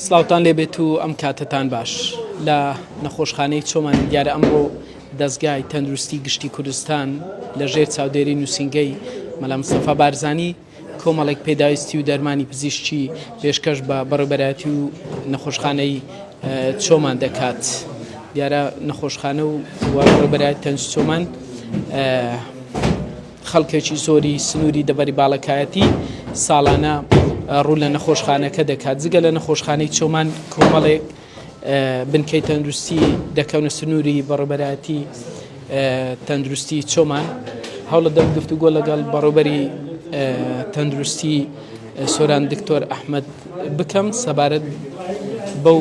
سلااوان لێبێت و ئەم کاتتان باش لە نەخۆشخانەی چۆمان دیارە ئەمڕۆ دەستگای تەندروستی گشتی کوردستان لە ژێر چاودێری نووسنگەی مەلا مستەفا بارزانی کۆمەڵێک پێداویستی و دەرمانی پزیشکی پێشکەش بە بەڕێبەرایەتی و نەخۆشخانەی چۆمان دەکات. دیارە نەخۆشخانە و بەڕێبەرایەتی تەنج چۆمان خەڵکێکی زۆری سنووری دەبەری باڵەکایەتی ساڵانە ڕوو لە نەخۆشخانەکە دەکات. جگە لە نەخۆشخانەی چۆمان کۆمەڵێک بنکەی تەندروستی دەکەونە سنووری بەڕێبەرایەتی تەندروستی چۆمان. هەوڵە دەم گفتوگۆ لەگەڵ بەڕێبەری تەندروستی سۆران دکتۆر ئەحمەد بکەم سەبارەت بەو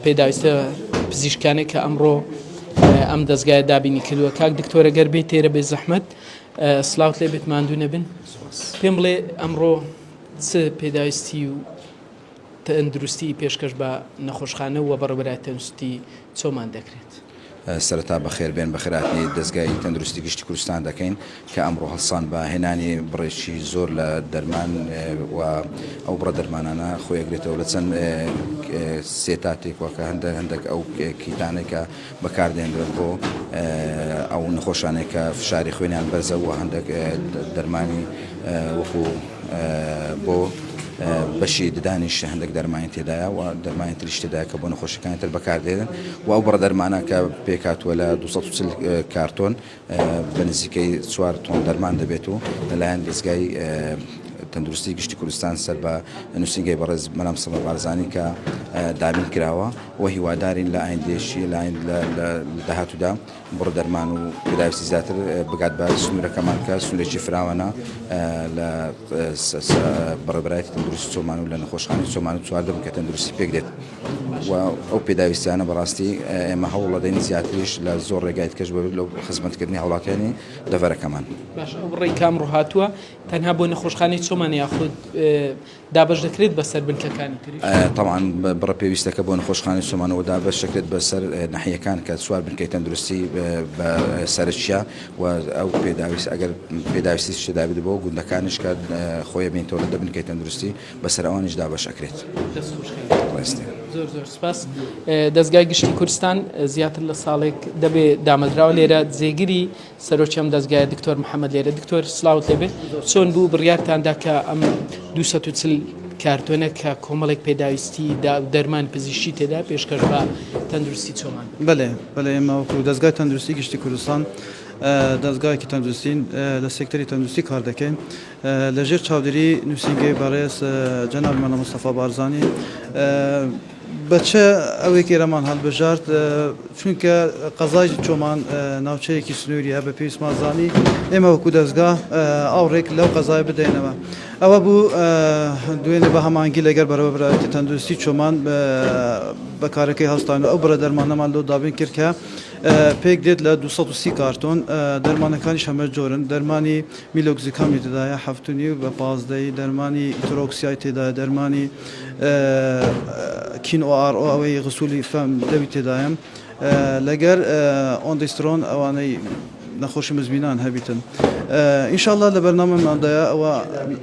پێداویستە پزیشکانێک کە ئەمڕۆ ئەم دەستگایە دابینی کردووە. کاک دکتۆرە گەر بێت تێرە بێ زەحمەت سلااوت لێ بێت ماندوو نەبن پێم بڵێ ئەمڕۆ چ پێداویستی و تەندروستی پێشکەش بە نەخۆشخانە و بەڕێبەرایەتی تەندروستی چۆمان دەکرێت؟ سەرەتا بەخێر بێن بە خێراتنی دەستگای تەندروستی گشتی کوردستان دەکەین کە ئەمڕۆ هەڵسان بە هێنانی بڕێکی زۆر لە دەرمان و ئەو بڕە دەرمانانە خۆیەگرێتەوە لە چەند سێتاتێک وەکە هەندێک ئەو کیتانێکە بەکاردێنرێت بۆ ئەو نەخۆشانێکە فشاری خوێنیان بەرزە و هەندێک دەرمانی وەکو بۆ بەشی ددانیش هەندێک دەرمانی تێدایە و دەرمانی تریش تێدایە کە بۆ نەخۆشیەکانی تر بەکاردێنن و ئەو بڕە دەرمانە کە پێکاتوە لە 240 کارتۆن بە نزیکەی 4 تۆن دەرمان دەبێت و لەلایەن دەستگای تەندروستی گشتی کوردستان سەر بە نووسنگەی بەڕێز مەلا مستەفا بارزانی کە دابین کراوە و هیوادارین لە ئایندێشی لە داهاتوودا بڕە دەرمان و پێداویستی زیاتر بگات بە سنوورەکەمان کە سنوورێکی فراوانە لە بەڕێبەرایەتی تەندروستی چۆمان و لە نەخۆشخانەی چۆمان و چواردە بنکە تەندروستی پێک دێت و ئەو پێداویستیانە بەڕاستی ئێمە هەوڵ دەدەین زیاتریش لە زۆر ڕێگای کەش بە لەو خزمەتکردنی هەوڵاتیانی دەڤەرەکەمان. باش ئەو بڕێی کام ڕووهاتووە تەنها بۆ نەخۆشخانەی چۆمان یاخود دابەش دەکرێت بەسەر بنکەکانی تری؟ طبعاً بڕە پێویستەکە بۆ نەخۆشخانەی چۆمانەوە دابەش دەکرێت بەسەر ناحیەکان کە چوار بنکەی تەندروستی بە سەرچیا و ئەو پێداویست ئەگەر پێداویستی شدا بدە بۆ گوندەکانش کە خۆی بینتەوە لە بنکەی تەندروستی بەسەر ئەوانیش دابەش ئەکرێت. زۆر زۆر سپاس. دەستگای گشتی کوردستان زیاتر لە ساڵێک دەبێ دامەدراوە لێرە جێگیری سەرۆکی ئەم دەستگایە دکتۆر محەممەد لێرە. دکتۆر سلااوت لێبێت چۆن بوو بڕیارتاندا کە ئەم 240 کارتۆنە کە کۆمەڵێک پێداویستی دەرمان پزیشکی تێدا پێشکەش بە تەندروستی چۆمان؟ بەڵێ ئێمە وەکو دەستگای تەندروستی گشتی کوردستان دەستگایەکی تەندروستین لە سێکتەری تەندروستی کار دەکەین لەژێر چاودێری نووسنگەی بەڕێز جەناب مەلا مستەفا بارزانی بەچە ئەوەی کێرەمان هەڵبژارد چونکە قەزای چۆمان ناوچەیەکی سنووریە بە پێویستمانزانی ئێمە وەکو دەستگا ئاوڕێک لەو قەزای بدەینەوە. ئەوە بوو دوێنێ بە هەمانگی لەگەر بەڕێبەرایەتی تەندروستی چۆمان بەکارەکەی هەڵستان و ئەو بڕە دەرمانەمان لەو دابین کرد کە پێک دێت لە 230 کارتۆن دەرمانەکانیش هەمە جۆرن. دەرمانی میلۆکزیکامی تێدایە 7 بە 15 دەرمانی ئیترۆکسیای تێدایە دەرمانی کین ئۆ ئەوەی غسولی فەم دەوی تێدایە لەگەر ئۆندیسترۆن ئەوانەی نەخۆشی مزمینان هەبیتن. ئینشاءالله لە بەرنامەماندایە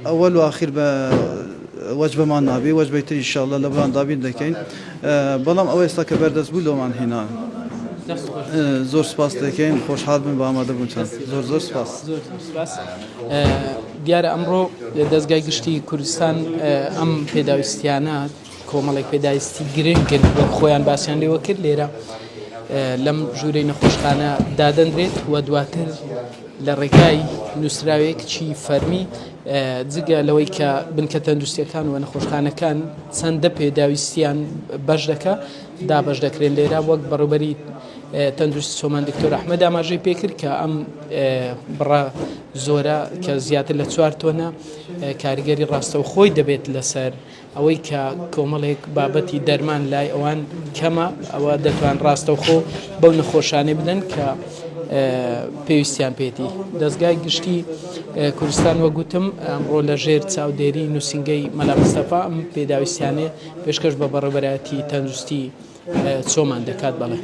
ئەوەل و ئاخیر بە وەجبەمان نابێ وەجبەی تر ئینشاءالله لە بەران دابین دەکەین بەڵام ئەوە ئێستا کە بەردەست بوو لەومان هێنان. زۆر سپاس دەکەین خۆشحاڵ بن بە ئامادەبوونتان. زۆر سپاس. دیارە ئەمڕۆ دەستگای گشتی کوردستان ئەم پێداویستیانە کۆمەڵێک پێداویستی گرنگن وەک خۆیان باسییان لێوە کرد لێرە لەم ژوورەی نەخۆشخانە دادەنرێت و دواتر لە ڕێگای نووسراوەیەکی فەرمی جگە لەوەی کە بنکە تەندروستیەکان و نەخۆشخانەکان چەندە پێداویستیان بەش دەکە دابەش دەکرێت لێرە وەک بەڕێبەری تەندروستی چۆمان دکتۆر ئەحمەد ئاماژەی پێکرد کە ئەم بڕە زۆرە کە زیاتر لە 4 تۆنە کاریگەری ڕاستەوخۆی دەبێت لەسەر ئەوەی کە کۆمەڵێک بابەتی دەرمان لای ئەوان کەمە ئەوە دەتوان ڕاستەوخۆ بەو نەخۆشانەی بدەن کە پێویستیان پێێتی. دەستگای گشتی کوردستان وەگوتم ئەمڕۆ لە ژێر چاودێری نووسنگەی مەلا مستەفا ئەم پێداویستیانێ پێشکەش بە بەڕێبەرایەتی تەندروستی چۆمان دەکات. بەڵێ